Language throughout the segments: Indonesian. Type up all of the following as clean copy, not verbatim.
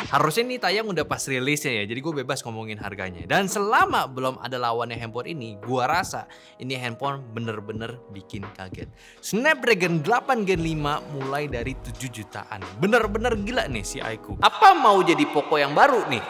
Harusnya nih tayang udah pas rilisnya ya, jadi gue bebas ngomongin harganya. Dan selama belum ada lawannya handphone ini, gue rasa ini handphone bener-bener bikin kaget. Snapdragon 8 Gen 5 mulai dari 7 jutaan. Bener-bener gila nih si iQOO. Apa mau jadi Poco yang baru nih?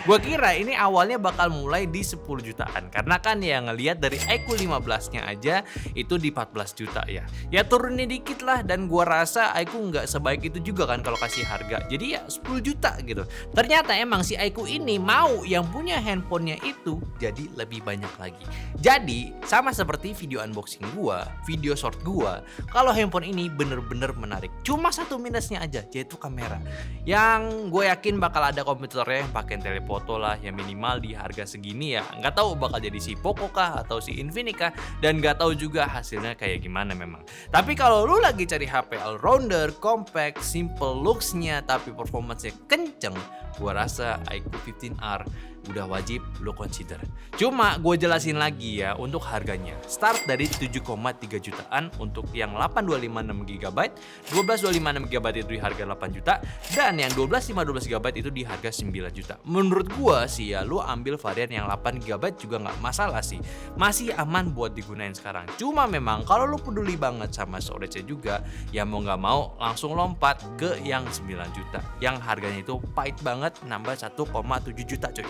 Gue kira ini awalnya bakal mulai di 10 jutaan. Karena kan ya ngelihat dari iQOO 15-nya aja itu di 14 juta ya. Ya turunnya dikit lah, dan gue rasa iQOO nggak sebaik itu juga kan kalau kasih harga. Jadi ya 10 juta gitu. Ternyata emang si iQOO ini mau yang punya handphonenya itu jadi lebih banyak lagi. Jadi sama seperti video unboxing gua, video short gua, kalau handphone ini bener-bener menarik. Cuma satu minusnya aja, yaitu kamera. Yang gue yakin bakal ada komputernya yang pakai telefoto lah, yang minimal di harga segini ya. Nggak tahu bakal jadi si Poco kah atau si Infinix kah, dan nggak tahu juga hasilnya kayak gimana memang. Tapi kalau lu lagi cari HP all-rounder, compact, simple looks-nya tapi performance-nya kenceng, gua rasa iQOO 15R udah wajib lo consider. Cuma gue jelasin lagi ya untuk harganya. Start dari 7,3 jutaan untuk yang 8256GB, 12256GB itu di harga 8 juta, dan yang 12512GB itu di harga 9 juta. Menurut gue sih ya lu ambil varian yang 8GB juga nggak masalah sih. Masih aman buat digunain sekarang. Cuma memang kalau lu peduli banget sama storage-nya juga, ya mau nggak mau langsung lompat ke yang 9 juta. Yang harganya itu pahit banget, nambah 1,7 juta coy.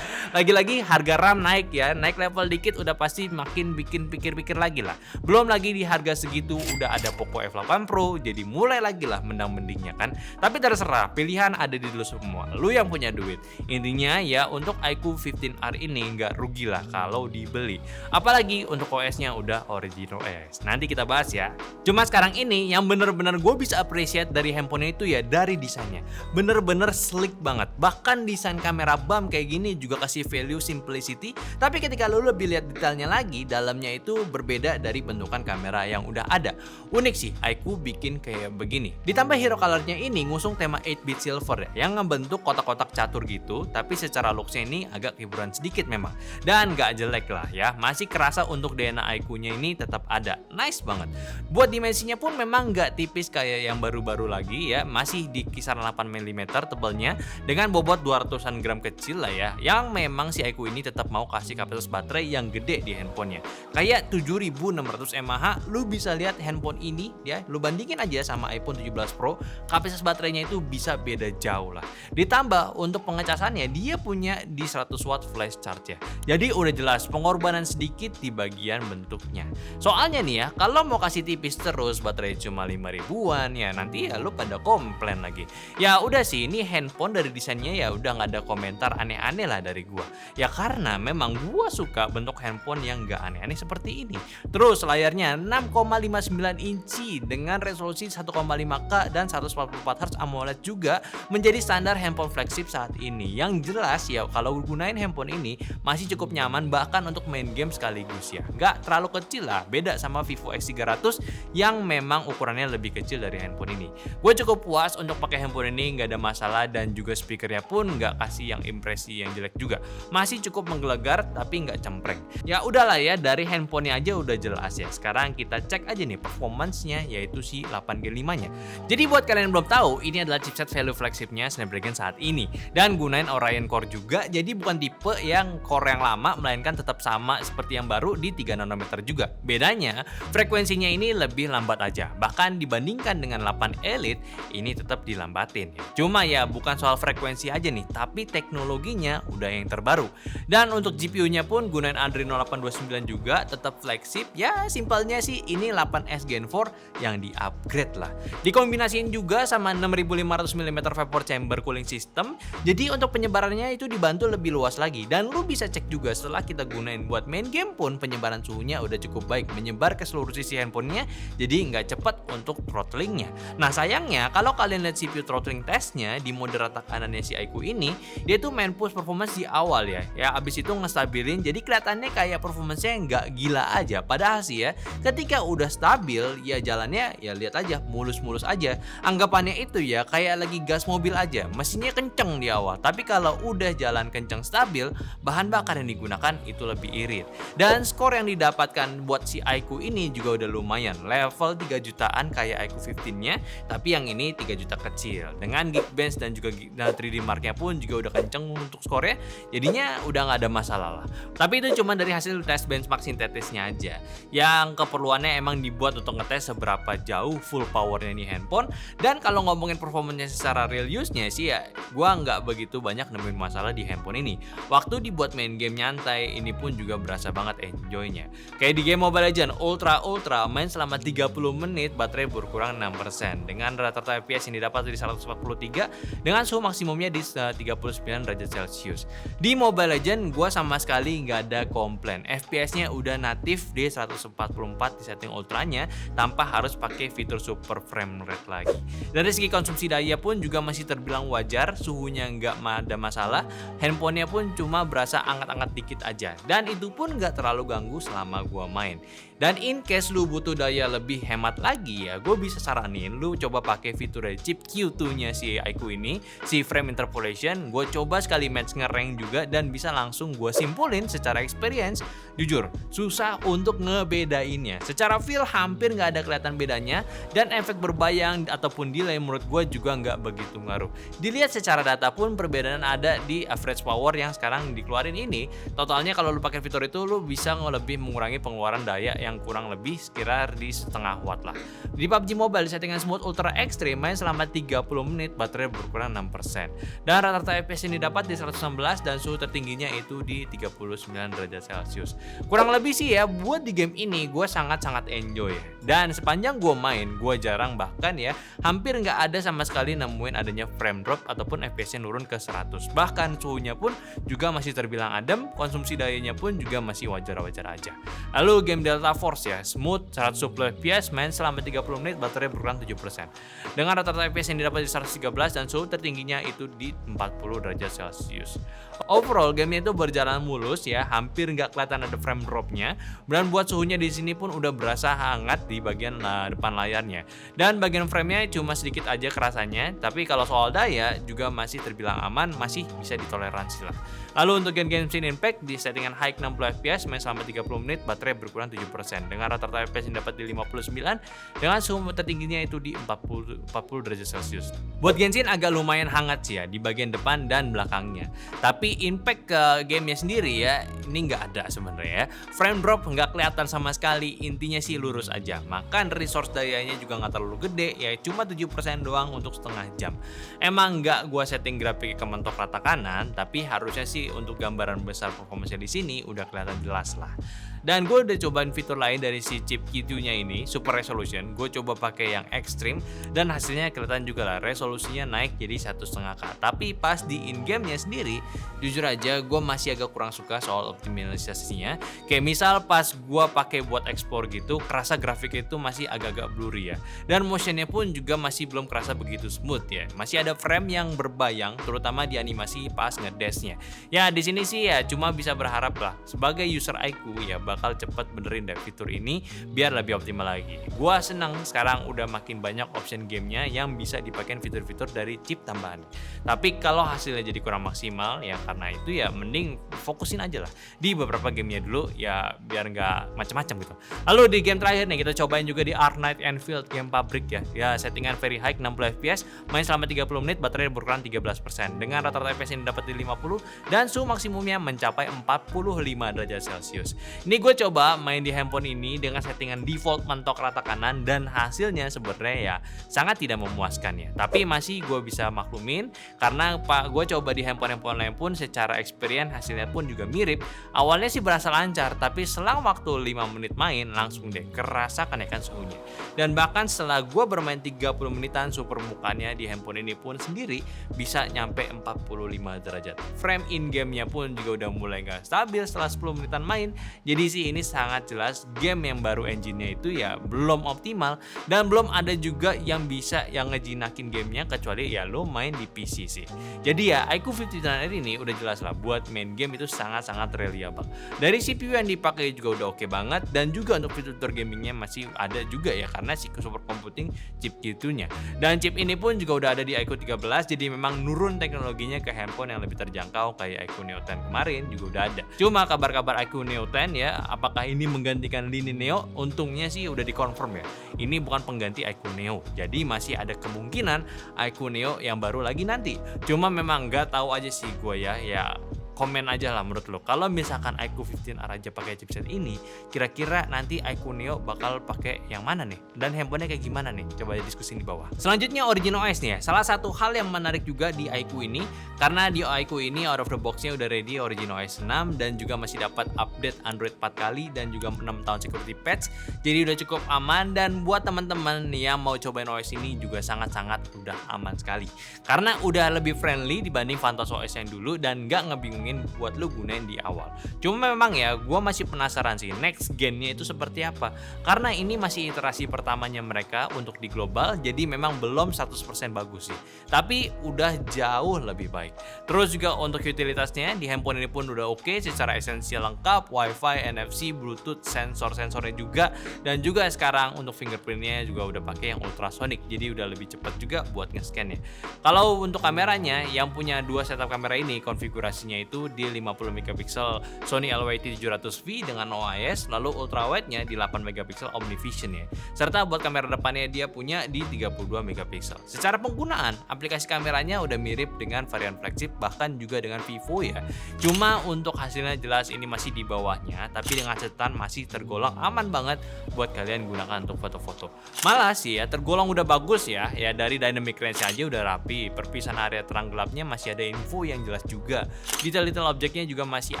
Lagi-lagi harga RAM naik ya, naik level dikit udah pasti makin bikin pikir-pikir lagi lah. Belum lagi di harga segitu udah ada Poco F8 Pro, jadi mulai lagi lah mendang-mendingnya kan. Tapi terserah, pilihan ada di lu semua, lu yang punya duit. Intinya ya untuk iQOO 15R ini nggak rugi lah kalau dibeli. Apalagi untuk OS-nya udah original OS. Nanti kita bahas ya. Cuma sekarang ini yang bener-bener gue bisa appreciate dari handphone itu ya dari desainnya. Bener-bener slick banget. Bahkan desain kamera bump kayak gini juga kasih value simplicity, tapi ketika lu lebih lihat detailnya lagi, dalamnya itu berbeda dari bentukan kamera yang udah ada. Unik sih, iQOO bikin kayak begini. Ditambah hero colornya ini ngusung tema 8-bit silver ya, yang ngebentuk kotak-kotak catur gitu, tapi secara looksnya ini agak hiburan sedikit memang. Dan gak jelek lah ya, masih kerasa untuk DNA iQOO-nya ini tetap ada. Nice banget. Buat dimensinya pun memang gak tipis kayak yang baru-baru lagi ya, masih di kisaran 8mm tebalnya dengan bobot 200-an gram kecil lah ya, yang memang si iQOO ini tetap mau kasih kapasitas baterai yang gede di handphonenya. Kayak 7600 mAh, lu bisa lihat handphone ini ya, lu bandingin aja sama iPhone 17 Pro, kapasitas baterainya itu bisa beda jauh lah. Ditambah untuk pengecasannya dia punya di 100 watt flash charge ya. Jadi udah jelas pengorbanan sedikit di bagian bentuknya. Soalnya nih ya, kalau mau kasih tipis terus baterai cuma 5 ribuan ya nanti ya lu pada komplain lagi. Ya udah sih, ini handphone dari desainnya ya udah nggak ada komentar aneh-aneh lah dari gua. Ya karena memang gua suka bentuk handphone yang nggak aneh-aneh seperti ini. Terus layarnya 6,59 inci dengan resolusi 1,5K dan 144Hz AMOLED juga menjadi standar handphone flagship saat ini. Yang jelas ya kalau gunain handphone ini masih cukup nyaman bahkan untuk main game sekaligus ya. Nggak terlalu kecil lah, beda sama Vivo X300 yang memang ukurannya lebih kecil dari handphone ini. Gue cukup puas untuk pakai handphone ini, nggak ada masalah, dan juga speakernya pun nggak kasih yang impresi yang jelek juga. Masih cukup menggelegar tapi nggak cempreng. Ya udahlah ya, dari handphonenya aja udah jelas ya. Sekarang kita cek aja nih performance-nya, yaitu si 8Gen 5-nya. Jadi buat kalian yang belum tahu, ini adalah chipset value flagship-nya Snapdragon saat ini. Dan gunain Oryon Core juga, jadi bukan tipe yang core yang lama, melainkan tetap sama seperti yang baru di 3 nanometer juga. Bedanya, frekuensinya ini lebih lambat aja. Bahkan dibandingkan dengan 8 Elite, ini tetap dilambatin ya. Cuma ya bukan soal frekuensi aja nih, tapi teknologinya udah yang terbaru. Dan untuk GPU-nya pun gunain Adreno 829 juga, tetap flagship. Ya simpelnya sih ini 8S Gen 4 yang di-upgrade lah. Dikombinasiin juga sama 6500mm vapor chamber cooling system. Jadi untuk penyebarannya itu dibantu lebih luas lagi. Dan lu bisa cek juga setelah kita gunain buat main game pun penyebaran suhunya udah cukup baik, menyebar ke seluruh sisi handphonenya, jadi nggak cepat untuk throttlingnya. Nah sayangnya kalau kalian lihat CPU throttling testnya di mode rata kanannya si iQOO ini, dia tuh main push performance di awal ya. Ya abis itu ngestabilin, jadi kelihatannya kayak performance-nya nggak gila aja. Padahal sih ya, ketika udah stabil ya jalannya ya lihat aja mulus-mulus aja. Anggapannya itu ya kayak lagi gas mobil aja, mesinnya kenceng di awal. Tapi kalau udah jalan kenceng stabil, bahan bakar yang digunakan itu lebih irit. Dan skor yang didapatkan buat si iQOO ini juga udah lumayan, level 3 jutaan jutaan kayak iQOO 15-nya, tapi yang ini 3 juta kecil. Dengan Geekbench dan juga 3D Mark-nya pun juga udah kenceng untuk skornya, jadinya udah nggak ada masalah lah. Tapi itu cuma dari hasil tes benchmark sintetisnya aja, yang keperluannya emang dibuat untuk ngetes seberapa jauh full powernya ini handphone. Dan kalau ngomongin performanya secara real use-nya sih ya, gua nggak begitu banyak nemuin masalah di handphone ini. Waktu dibuat main game nyantai, ini pun juga berasa banget enjoy-nya. Kayak di game Mobile Legends Ultra main selama 30 menit baterai berkurang 6% dengan rata-rata FPS yang didapat di 143 dengan suhu maksimumnya di 39 derajat Celcius. Di Mobile Legends gua sama sekali nggak ada komplain. FPS-nya udah natif di 144 di setting ultranya tanpa harus pakai fitur super frame rate lagi. Dari segi konsumsi daya pun juga masih terbilang wajar, suhunya nggak ada masalah, handphonenya pun cuma berasa anget-anget dikit aja. Dan itu pun nggak terlalu ganggu selama gua main. Dan in case lu butuh daya lebih hemat lagi ya, gue bisa saranin lu coba pakai fitur dari chip Q2-nya si iQOO ini, si frame interpolation. Gue coba sekali match nge-rank juga dan bisa langsung gue simpulin secara experience. Jujur, susah untuk ngebedainnya. Secara feel hampir nggak ada kelihatan bedanya, dan efek berbayang ataupun delay menurut gue juga nggak begitu ngaruh. Dilihat secara data pun perbedaan ada di average power yang sekarang dikeluarin ini. Totalnya kalau lu pakai fitur itu lu bisa lebih mengurangi pengeluaran daya yang kurang lebih sekitar di setengah watt lah. Di PUBG Mobile di settingan smooth ultra extreme main selama 30 menit baterai berkurang 6%. Dan rata-rata FPS ini dapat di 116 dan suhu tertingginya itu di 39 derajat Celcius. Kurang lebih sih ya, buat di game ini gue sangat-sangat enjoy. Dan sepanjang gue main, gue jarang bahkan ya hampir nggak ada sama sekali nemuin adanya frame drop ataupun FPS-nya nurun ke 100. Bahkan suhunya pun juga masih terbilang adem, konsumsi dayanya pun juga masih wajar-wajar aja. Lalu game Delta Force ya, smooth 110 FPS main selama 30 menit baterai berkurang 7%. Dengan rata-rata FPS yang didapat di 113 dan suhu tertingginya itu di 40 derajat Celcius. Overall gamenya itu berjalan mulus ya, hampir nggak kelihatan ada frame dropnya. Dan buat suhunya di sini pun udah berasa hangat di bagian depan layarnya. Dan bagian framenya cuma sedikit aja kerasanya, tapi kalau soal daya juga masih terbilang aman, masih bisa ditoleransi lah. Lalu untuk Genshin Impact di settingan high 60 FPS main selama 30 menit baterai berkurang 7% dengan rata-rata FPS yang dapat di 59 dengan suhu tertingginya itu di 40 derajat Celcius. Buat Genshin agak lumayan hangat sih ya di bagian depan dan belakangnya. Tapi impact ke gamenya sendiri ya ini nggak ada sebenarnya ya. Frame drop nggak kelihatan sama sekali, intinya sih lurus aja. Makan resource dayanya juga nggak terlalu gede ya, cuma 7% doang untuk setengah jam. Emang nggak gua setting grafik ke mentok rata kanan, tapi harusnya sih untuk gambaran besar performanya di sini udah kelihatan jelas lah. Dan gue udah cobain fitur lain dari si chip Q2-nya ini, Super Resolution. Gue coba pakai yang Extreme dan hasilnya kelihatan juga lah, resolusinya naik jadi 1,5K. Tapi pas di in-game-nya sendiri, jujur aja gue masih agak kurang suka soal optimalisasinya. Kayak misal pas gue pakai buat explore gitu, kerasa grafik itu masih agak-agak blurry ya. Dan motionnya pun juga masih belum kerasa begitu smooth ya. Masih ada frame yang berbayang, terutama di animasi pas ngedashnya. Ya di sini sih ya cuma bisa berharap lah sebagai user iQOO ya bakal cepet benerin deh fitur ini biar lebih optimal lagi. Gua senang sekarang udah makin banyak option gamenya yang bisa dipakai fitur-fitur dari chip tambahan. Tapi kalau hasilnya jadi kurang maksimal ya karena itu ya mending fokusin aja lah di beberapa gamenya dulu ya biar nggak macam-macam gitu. Lalu di game terakhir nih kita cobain juga di Ark Knight Anfield game pabrik ya. Ya settingan very high 60 FPS main selama 30 menit baterai berkurang 13% dengan rata-rata FPS yang dapat di 50 dan suhu maksimumnya mencapai 45 derajat Celcius. Ini gue coba main di handphone ini dengan settingan default mentok rata kanan dan hasilnya sebenarnya ya sangat tidak memuaskan ya. Tapi masih gue bisa maklumin karena gue coba di handphone lain pun secara experience hasilnya pun juga mirip. Awalnya sih berasa lancar tapi selang waktu 5 menit main langsung deh kerasa kenaikan suhunya. Dan bahkan setelah gue bermain 30 menitan suhu permukaannya di handphone ini pun sendiri bisa nyampe 45 derajat. Frame in game-nya pun juga udah mulai gak stabil setelah 10 menitan main. Jadi sih ini sangat jelas game yang baru engine-nya itu ya belum optimal dan belum ada juga yang bisa yang ngejinakin gamenya kecuali ya lo main di PC sih. Jadi ya iQOO 59R ini udah jelas lah buat main game itu sangat-sangat reliable. Dari CPU yang dipakai juga udah oke banget dan juga untuk fitur gamingnya masih ada juga ya karena si super computing chip Q2-nya. Dan chip ini pun juga udah ada di iQOO 13 jadi memang nurun teknologinya ke handphone yang lebih terjangkau kayak iQOO Neo 10 kemarin juga udah ada. Cuma kabar-kabar iQOO Neo 10 ya ya, apakah ini menggantikan Lini Neo? Untungnya sih udah dikonfirm ya. Ini bukan pengganti iQOO Neo. Jadi masih ada kemungkinan iQOO Neo yang baru lagi nanti. Cuma memang nggak tahu aja sih gue ya komen aja lah menurut lo. Kalau misalkan iQOO 15R aja pakai chipset ini, kira-kira nanti iQOO Neo bakal pakai yang mana nih? Dan handphonenya kayak gimana nih? Coba diskusi di bawah. Selanjutnya Origin OS nih ya. Salah satu hal yang menarik juga di iQOO ini, karena di iQOO ini out of the box-nya udah ready Origin OS 6 dan juga masih dapat update Android 4 kali dan juga 6 tahun security patch. Jadi udah cukup aman, dan buat teman-teman yang mau cobain OS ini juga sangat-sangat udah aman sekali. Karena udah lebih friendly dibanding Vantos OS yang dulu dan nggak ngebingungin buat lu gunain di awal. Cuma memang ya, gue masih penasaran sih next gen-nya itu seperti apa. Karena ini masih iterasi pertamanya mereka untuk di global, jadi memang belum 100% bagus sih. Tapi udah jauh lebih baik. Terus juga untuk utilitasnya di handphone ini pun udah oke, secara esensial lengkap, Wi-Fi, NFC, Bluetooth, sensor-sensornya juga, dan juga sekarang untuk fingerprintnya juga udah pakai yang ultrasonic, jadi udah lebih cepat juga buat nge-scan ya. Kalau untuk kameranya, yang punya dua setup kamera ini konfigurasinya itu di 50 megapiksel Sony LYT-700V dengan OIS, lalu ultrawide-nya di 8 megapiksel OmniVision ya. Serta buat kamera depannya dia punya di 32 megapiksel. Secara penggunaan, aplikasi kameranya udah mirip dengan varian flagship, bahkan juga dengan Vivo ya. Cuma untuk hasilnya jelas ini masih di bawahnya, tapi dengan catatan masih tergolong aman banget buat kalian gunakan untuk foto-foto. Malah sih ya, tergolong udah bagus ya. Ya dari dynamic range aja udah rapi, perpisahan area terang gelapnya masih ada info yang jelas juga. Detail objeknya juga masih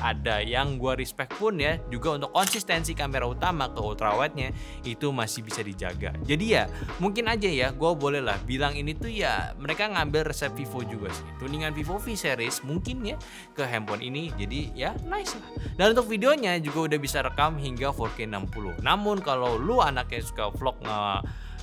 ada, yang gua respect pun ya, juga untuk konsistensi kamera utama ke ultrawide-nya itu masih bisa dijaga. Jadi ya mungkin aja ya gue boleh lah bilang ini tuh ya mereka ngambil resep Vivo juga sih, tuningan Vivo V series mungkin ya ke handphone ini, jadi ya nice lah. Dan untuk videonya juga udah bisa rekam hingga 4K 60. Namun kalau lu anaknya suka vlog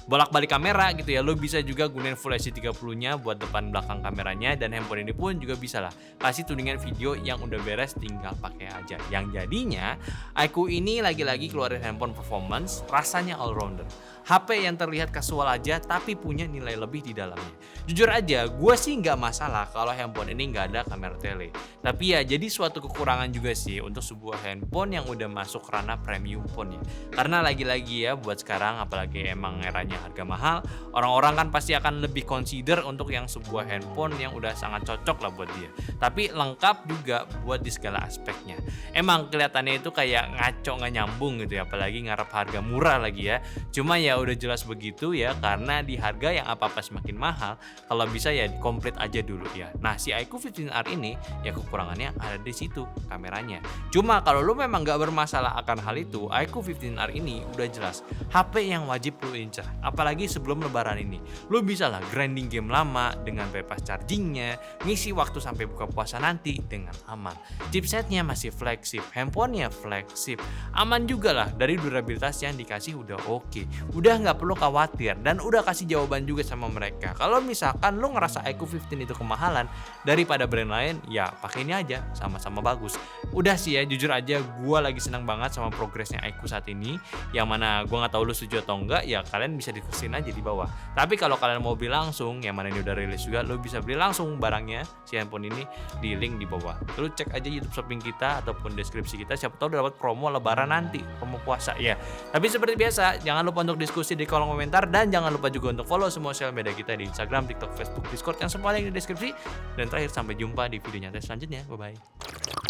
bolak-balik kamera gitu ya, lo bisa juga gunain Full HD 30-nya buat depan belakang kameranya, dan handphone ini pun juga bisa lah kasih tuningan video yang udah beres, tinggal pakai aja. Yang jadinya iQOO ini lagi-lagi keluarin handphone performance rasanya all rounder. HP yang terlihat kasual aja tapi punya nilai lebih di dalamnya. Jujur aja, gue sih nggak masalah kalau handphone ini nggak ada kamera tele. Tapi ya jadi suatu kekurangan juga sih untuk sebuah handphone yang udah masuk ranah premium phone ya. Karena lagi-lagi ya buat sekarang, apalagi emang eranya harga mahal, orang-orang kan pasti akan lebih consider untuk yang sebuah handphone yang udah sangat cocok lah buat dia. Tapi lengkap juga buat di segala aspeknya. Emang kelihatannya itu kayak ngaco nggak nyambung gitu ya, apalagi ngarep harga murah lagi ya. Cuma ya udah jelas begitu ya, karena di harga yang apa-apa semakin mahal, kalau bisa ya komplit aja dulu ya. Nah si iQOO 15R ini ya kekurangannya ada di situ, kameranya. Cuma kalau lu memang nggak bermasalah akan hal itu, iQOO 15R ini udah jelas HP yang wajib lu incar. Apalagi sebelum lebaran ini, lu bisa lah grinding game lama dengan bebas chargingnya, ngisi waktu sampai buka puasa nanti dengan aman. Chipsetnya masih flagship, handphonenya flagship, aman juga lah dari durabilitas yang dikasih udah oke. Udah nggak perlu khawatir, dan udah kasih jawaban juga sama mereka. Kalau misalkan lu ngerasa iQOO 15 itu kemahalan daripada brand lain, ya pakai ini aja, sama-sama bagus. Udah sih ya, jujur aja gue lagi senang banget sama progresnya iQOO saat ini. Yang mana gue nggak tahu lu setuju atau enggak, ya kalian bisa diskusin aja di bawah. Tapi kalau kalian mau beli langsung, yang mana ini udah rilis juga, lu bisa beli langsung barangnya si handphone ini di link di bawah. Lu cek aja YouTube Shopping kita ataupun deskripsi kita, siapa tahu udah dapat promo lebaran nanti, promo puasa ya. Tapi seperti biasa, jangan lupa untuk diskusi di kolom komentar, dan jangan lupa juga untuk follow semua sosial media kita di Instagram, TikTok, Facebook, Discord yang semua ada di deskripsi. Dan terakhir, sampai jumpa di video nyata selanjutnya. Bye bye.